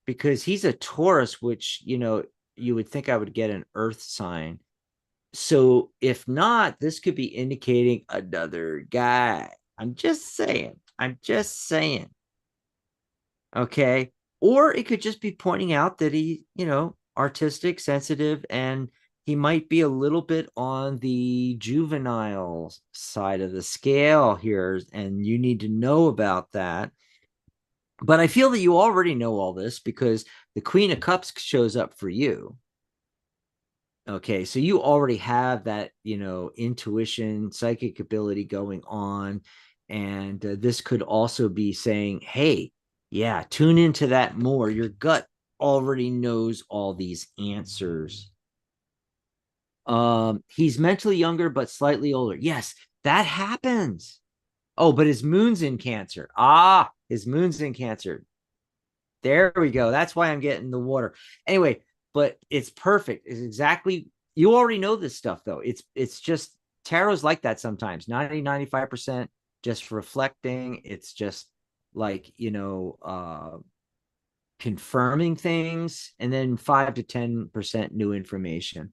because he's a Taurus, which, you would think I would get an earth sign. So if not, this could be indicating another guy. I'm just saying. Okay. Or it could just be pointing out that he, artistic, sensitive, and he might be a little bit on the juvenile side of the scale here. And you need to know about that. But I feel that you already know all this because the Queen of Cups shows up for you. Okay, so you already have that, intuition, psychic ability going on. And this could also be saying, hey, yeah, tune into that more. Your gut already knows all these answers. He's mentally younger, but slightly older. Yes, that happens. Oh, but his moon's in Cancer. His moon's in Cancer. There we go. That's why I'm getting the water. Anyway, but it's perfect. It's exactly, you already know this stuff though. It's just tarot's like that sometimes. 95% just reflecting. It's just like, confirming things, and then 5 to 10% new information.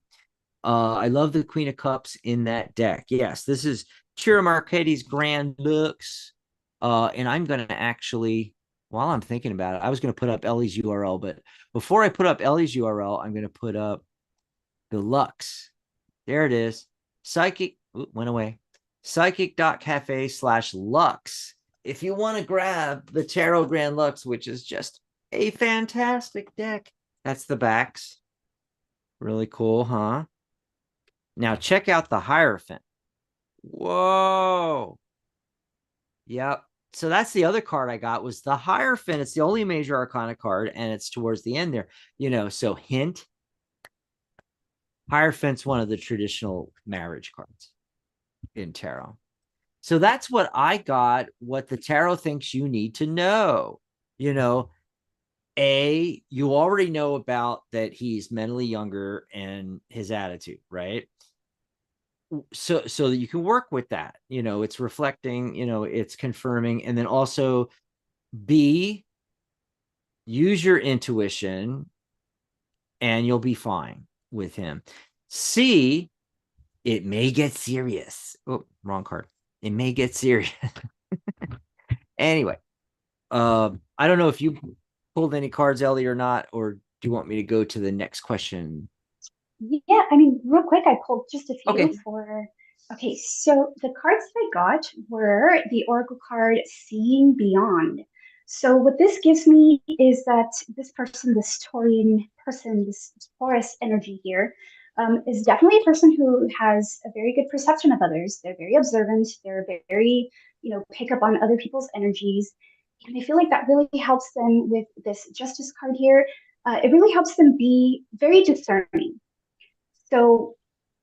I love the Queen of Cups in that deck. Yes, this is Chira Marchetti's Grand Looks. And I'm going to actually, while I'm thinking about it, I was going to put up Ellie's URL, but before I put up Ellie's URL, I'm going to put up the Lux. There it is. Psychic, went away. Psychic.cafe/Lux. If you want to grab the Tarot Grand Lux, which is just a fantastic deck. That's the backs. Really cool, huh? Now check out the Hierophant. Whoa. Yep. So that's the other card I got, was the Hierophant. It's the only major arcana card, and it's towards the end there. So hint, Hierophant's one of the traditional marriage cards in tarot. So that's what I got, what the tarot thinks you need to know. You already know about that he's mentally younger and his attitude, right? So that you can work with that. It's reflecting, it's confirming. And then also B, use your intuition and you'll be fine with him. C, it may get serious. Oh, wrong card. It may get serious. Anyway, I don't know if you pulled any cards, Ellie, or not, or do you want me to go to the next question? Yeah, I mean, real quick, I pulled just a few Okay. Okay, so the cards that I got were the Oracle card Seeing Beyond. So what this gives me is that this person, this Taurian person, this Taurus energy here, is definitely a person who has a very good perception of others. They're very observant. They're very, pick up on other people's energies. And I feel like that really helps them with this Justice card here. It really helps them be very discerning. So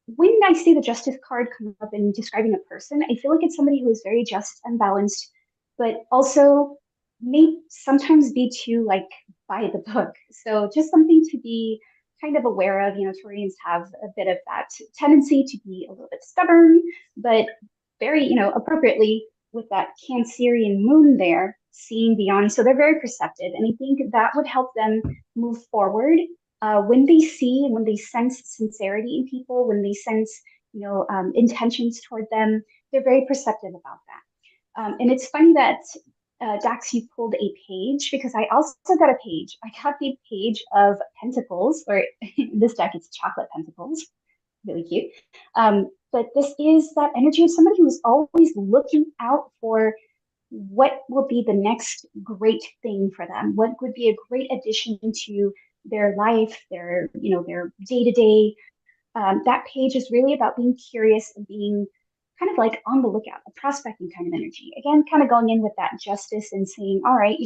when I see the Justice card come up in describing a person, I feel like it's somebody who is very just and balanced, but also may sometimes be too like by the book. So just something to be kind of aware of. Taurians have a bit of that tendency to be a little bit stubborn, but very, appropriately with that Cancerian moon there, seeing beyond. So they're very perceptive. And I think that would help them move forward when they see and when they sense sincerity in people, when they sense, intentions toward them, they're very perceptive about that. And it's funny that Dax, you pulled a page because I also got a page. I got the page of Pentacles, or in this deck it's chocolate Pentacles, really cute. But this is that energy of somebody who's always looking out for what will be the next great thing for them, what would be a great addition to their life, their day to day. That page is really about being curious and being kind of like on the lookout, a prospecting kind of energy. Again, kind of going in with that justice and saying, all right,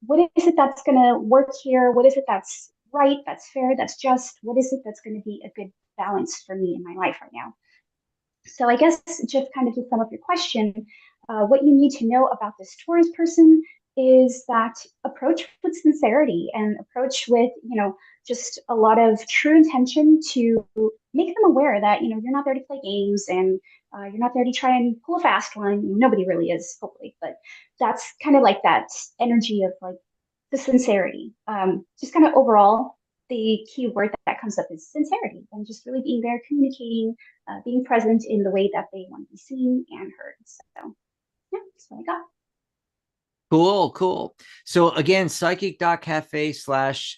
what is it that's going to work here? What is it that's right, that's fair, that's just? What is it that's going to be a good balance for me in my life right now? So I guess just kind of to sum up your question, what you need to know about this Taurus person is that approach with sincerity and approach with, just a lot of true intention to make them aware that, you're not there to play games and you're not there to try and pull a fast one. Nobody really is, hopefully, but that's kind of like that energy of like the sincerity. Just kind of overall, the key word that comes up is sincerity and just really being there, communicating, being present in the way that they want to be seen and heard. So yeah, that's what I got. Cool. So again, psychic.cafe/LUXE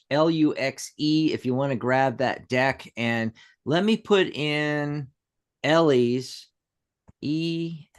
if you want to grab that deck. And let me put in Ellie's ELLIE.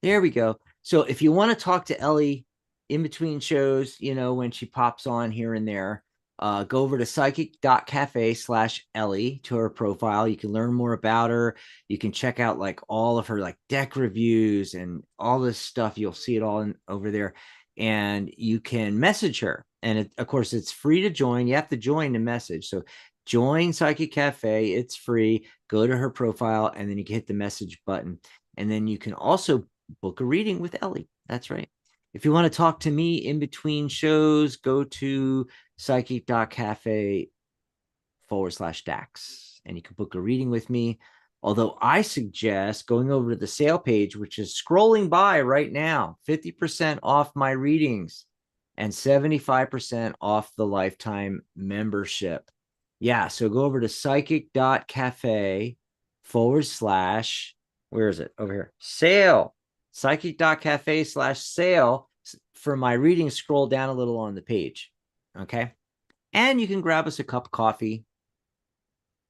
There we go. So if you want to talk to Ellie in between shows, when she pops on here and there, go over to psychic.cafe/Ellie to her profile. You can learn more about her. You can check out like all of her like deck reviews and all this stuff. You'll see it all over there, and you can message her. And of course, it's free to join. You have to join the message. So join Psychic Cafe. It's free. Go to her profile, and then you can hit the message button. And then you can also book a reading with Ellie. That's right. If you want to talk to me in between shows, go to psychic.cafe/Dax, and you can book a reading with me. Although I suggest going over to the sale page, which is scrolling by right now, 50% off my readings and 75% off the lifetime membership. Yeah, so go over to psychic.cafe/ where is it? Over here. Sale. Psychic.cafe/sale. For my reading, scroll down a little on the page. Okay. And you can grab us a cup of coffee.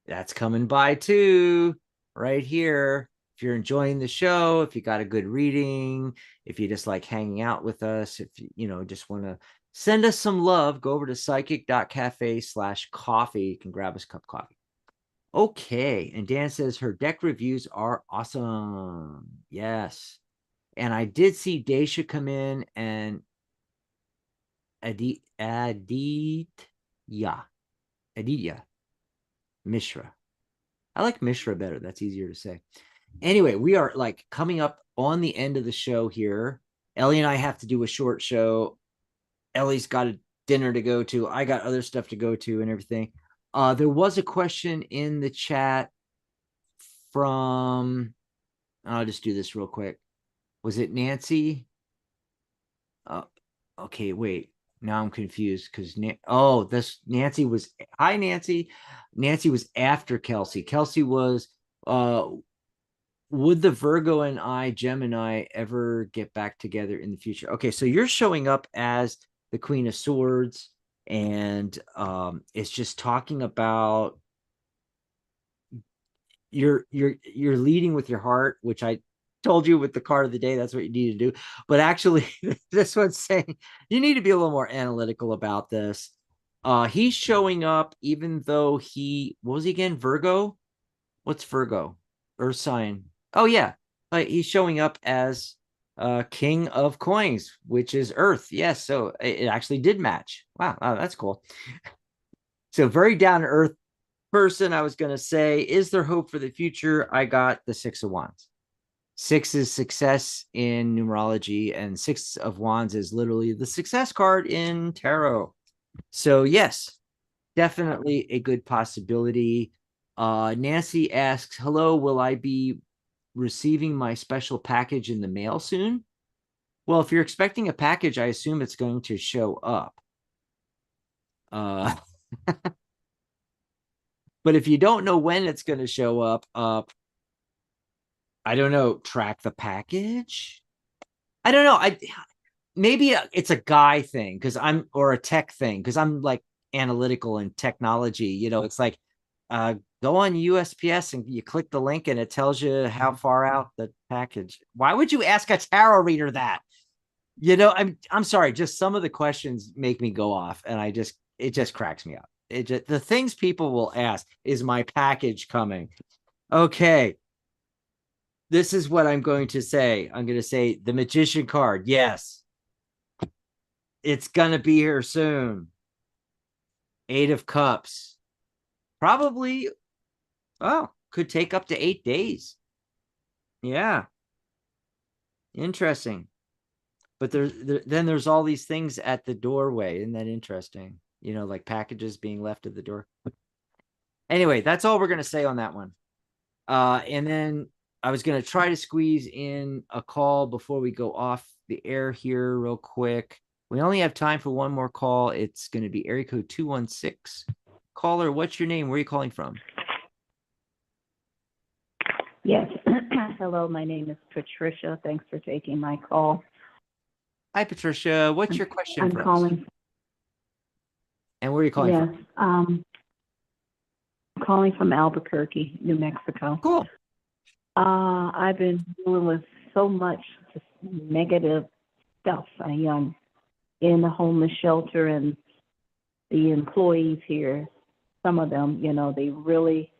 That's coming by too, right here. If you're enjoying the show, if you got a good reading, if you just like hanging out with us, if you just want to send us some love, go over to psychic.cafe/coffee. You can grab us a cup of coffee. Okay. And Dan says her deck reviews are awesome. Yes. And I did see Daisha come in and Aditya Mishra. I like Mishra better. That's easier to say. Anyway, we are like coming up on the end of the show here. Ellie and I have to do a short show. Ellie's got a dinner to go to. I got other stuff to go to and everything. There was a question in the chat from, I'll just do this real quick. Was it Nancy? Okay, wait. Now I'm confused because this Nancy was, hi Nancy. Nancy was after Kelsey. Kelsey was would the Virgo and I, Gemini, ever get back together in the future? Okay, so you're showing up as the Queen of Swords, and it's just talking about you're leading with your heart, which I told you with the card of the day, that's what you need to do. But actually, this one's saying you need to be a little more analytical about this. He's showing up even though what was he again? Virgo? What's Virgo? Earth sign. Oh, yeah. He's showing up as King of Coins, which is Earth. Yes, so it actually did match. Wow, that's cool. So very down-to-earth person. I was going to say, is there hope for the future? I got the Six of Wands. 6 is success in numerology, and 6 of Wands is literally the success card in tarot. So yes, definitely a good possibility. Nancy asks, hello, will I be receiving my special package in the mail soon? Well, if you're expecting a package, I assume it's going to show up. But if you don't know when it's going to show up, I don't know, track the package? I don't know. Maybe it's a guy thing or a tech thing, because I'm like analytical and technology. You know, it's like go on USPS and you click the link and it tells you how far out the package. Why would you ask a tarot reader that? You know, I'm sorry, just some of the questions make me go off, and it just cracks me up. The things people will ask, is my package coming? Okay. This is what I'm going to say. I'm going to say the Magician card. Yes. It's going to be here soon. 8 of Cups. Probably, could take up to 8 days. Yeah. Interesting. But then there's all these things at the doorway. Isn't that interesting? You know, like packages being left at the door. Anyway, that's all we're going to say on that one. And then I was going to try to squeeze in a call before we go off the air here real quick. We only have time for one more call. It's going to be area code 216. Caller, what's your name? Where are you calling from? Yes. Hello, my name is Patricia. Thanks for taking my call. Hi, Patricia. What's your question? I'm calling. And where are you calling from? Yes. I'm calling from Albuquerque, New Mexico. Cool. I've been dealing with so much just negative stuff. I in the homeless shelter, and the employees here, some of them, you know, they really,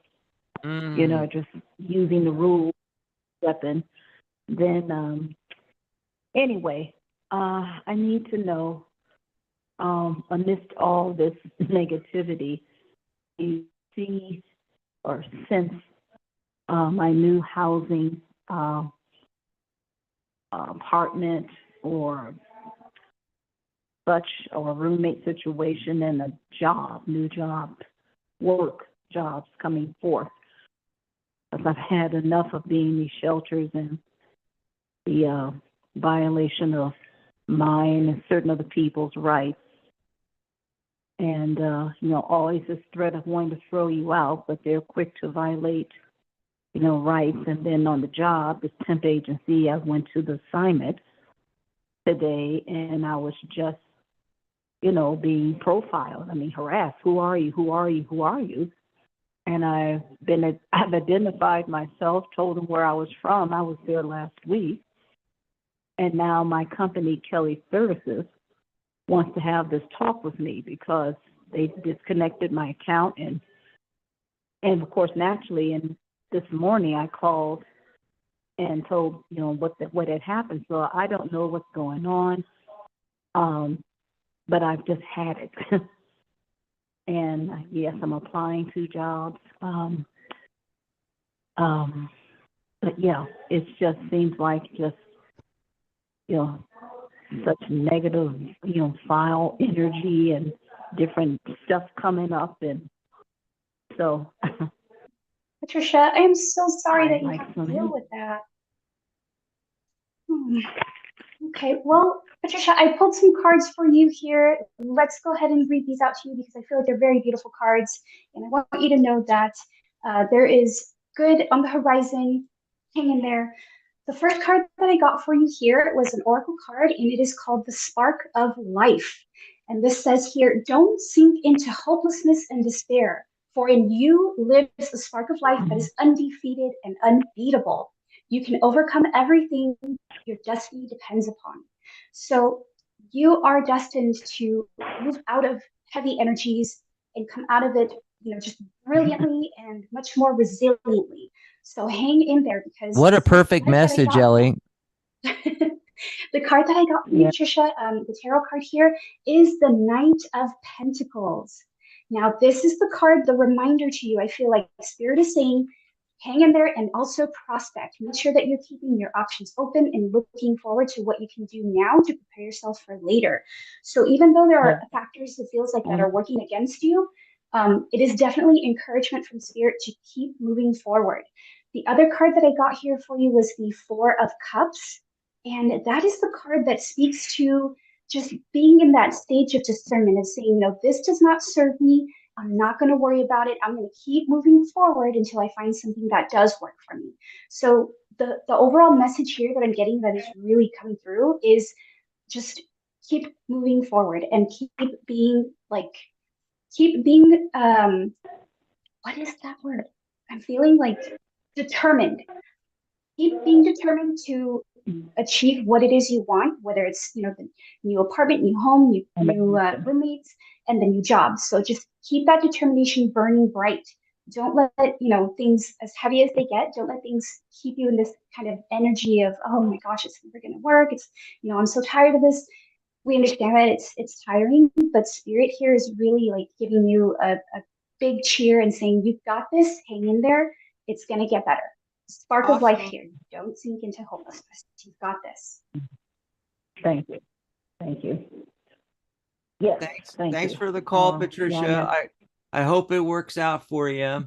you know, just using the rule weapon. Then, anyway, I need to know, amidst all this negativity, you see or sense my new housing apartment or such, or a roommate situation, and a new job, work jobs coming forth. Because I've had enough of being in these shelters and the violation of mine and certain other people's rights. And, you know, always this threat of wanting to throw you out, but they're quick to violate, you know, rights. And then on the job, this temp agency, I went to the assignment today, and I was just, you know, being profiled. I mean, harassed. Who are you? Who are you? Who are you? And I've identified myself, told them where I was from. I was there last week. And now my company, Kelly Services, wants to have this talk with me because they disconnected my account. And of course, naturally, and this morning I called and told, you know, what had happened. So I don't know what's going on. But I've just had it. And yes, I'm applying to jobs. But yeah, it just seems like just, you know, such negative, you know, foul energy and different stuff coming up. And so. Patricia, I am so sorry that you have to deal with that. Okay, well, Patricia, I pulled some cards for you here. Let's go ahead and read these out to you because I feel like they're very beautiful cards. And I want you to know that there is good on the horizon. Hang in there. The first card that I got for you here was an oracle card, and it is called the Spark of Life. And this says here, don't sink into hopelessness and despair, for in you lives the spark of life that is undefeated and unbeatable. You can overcome everything your destiny depends upon. So you are destined to move out of heavy energies and come out of it, you know, just brilliantly and much more resiliently. So hang in there, because what a perfect message, Ellie. The card that I got from you, Patricia, the tarot card here, is the Knight of Pentacles. Now, this is the card, the reminder to you. I feel like Spirit is saying, hang in there and also prospect. Make sure that you're keeping your options open and looking forward to what you can do now to prepare yourself for later. So even though there are factors that feels like that are working against you, it is definitely encouragement from Spirit to keep moving forward. The other card that I got here for you was the Four of Cups. And that is the card that speaks to just being in that stage of discernment and saying, no, this does not serve me. I'm not going to worry about it. I'm going to keep moving forward until I find something that does work for me. So the overall message here that I'm getting that is really coming through is just keep moving forward and keep being what is that word? I'm feeling like determined. Keep being determined to achieve what it is you want, whether it's the new apartment, new home, new roommates, and the new job. So just keep that determination burning bright. Don't let things, as heavy as they get, don't let things keep you in this kind of energy of, oh my gosh, it's never going to work. It's I'm so tired of this. We understand that it's tiring, but spirit here is really like giving you a big cheer and saying, you've got this, hang in there, it's going to get better. Spark of life here. Don't sink into hopelessness. You've got this. Thank you. Thank you. Yes. Thanks for the call, Patricia. Yeah, I hope it works out for you.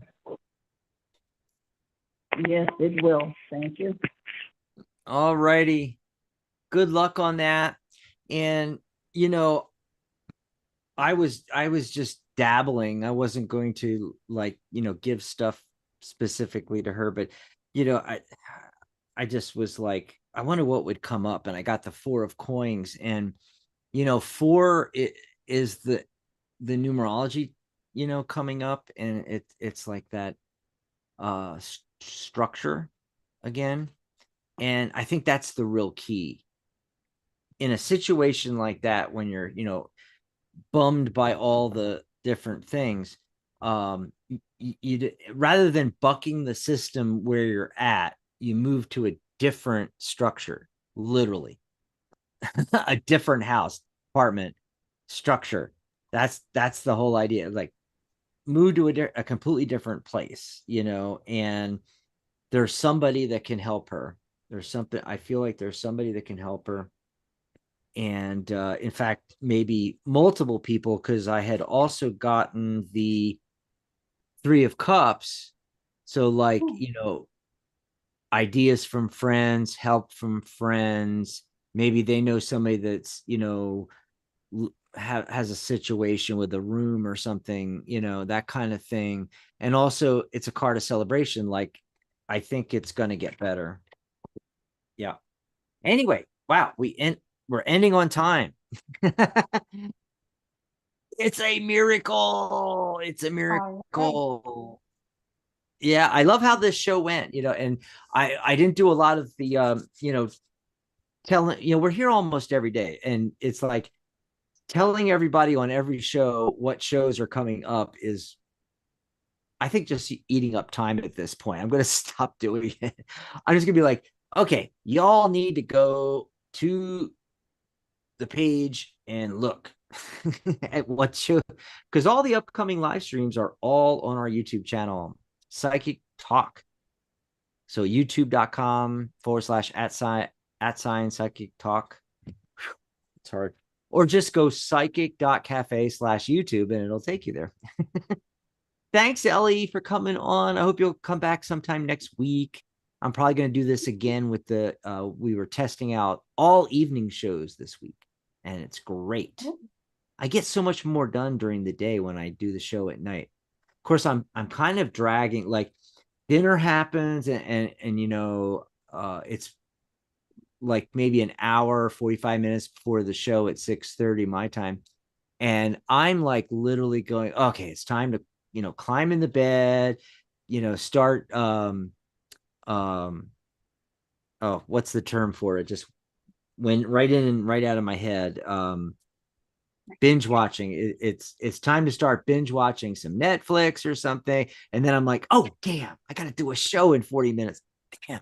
yes, it will. Thank you. All righty. Good luck on that. And I was just dabbling. I wasn't going to give stuff specifically to her, but I just was like, I wonder what would come up. And I got the Four of Coins, and four is the numerology, coming up, and it's like that structure again. And I think that's the real key in a situation like that, when you're, bummed by all the different things. You rather than bucking the system where you're at, you move to a different structure, literally a different house, apartment, structure. That's the whole idea. Like, move to a completely different place, and there's somebody that can help her. I feel like there's somebody that can help her. And in fact, maybe multiple people, because I had also gotten the Three of Cups. So ideas from friends, help from friends. Maybe they know somebody that's, has a situation with a room or something, that kind of thing. And also it's a card of celebration. Like, I think it's going to get better. Yeah. Anyway, wow. We're ending on time. It's a miracle. It's a miracle. Yeah, I love how this show went, and I didn't do a lot of the telling, we're here almost every day, and it's like telling everybody on every show what shows are coming up is, I think, just eating up time at this point. I'm going to stop doing it. I'm just going to be like, okay, y'all need to go to the page and look at what show, because all the upcoming live streams are all on our YouTube channel, Psychic Talk. So youtube.com/@ Psychic Talk. It's hard. Or just go psychic.cafe/YouTube and it'll take you there. Thanks, Ellie, for coming on. I hope you'll come back sometime next week. I'm probably going to do this again with we were testing out all evening shows this week, and it's great. I get so much more done during the day when I do the show at night. Of course, I'm kind of dragging, like, dinner happens and it's like maybe an hour, 45 minutes before the show at 6:30 my time. And I'm like literally going, okay, it's time to, climb in the bed, start, what's the term for it? Just went right in and right out of my head. Binge watching. It's time to start binge watching some Netflix or something. And then I'm like, oh, damn, I got to do a show in 40 minutes. Damn.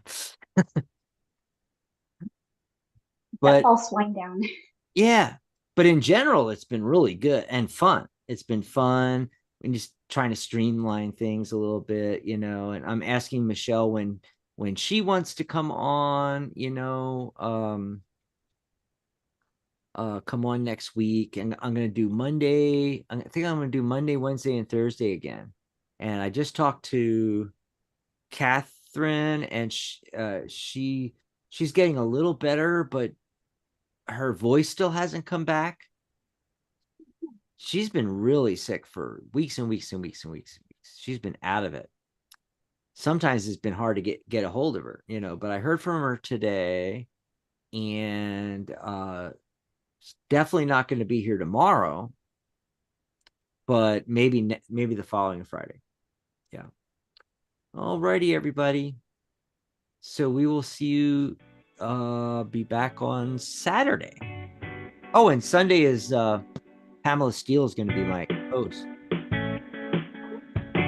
But false wind down. Yeah. But in general, it's been really good and fun. It's been fun. And just trying to streamline things a little bit, and I'm asking Michelle when she wants to come on, come on next week. And I'm going to do Monday. I think I'm going to do Monday, Wednesday, and Thursday again. And I just talked to Kath Catherine, and she's getting a little better, but her voice still hasn't come back. She's been really sick for weeks and weeks and weeks and weeks and weeks. She's been out of it. Sometimes it's been hard to get a hold of her, but I heard from her today, and definitely not going to be here tomorrow, but maybe the following Friday. Yeah. All righty, everybody. So we will see you be back on Saturday. Oh, and Sunday is Pamela Steele is going to be my host.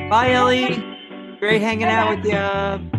Bye, Ellie. Great hanging out with you.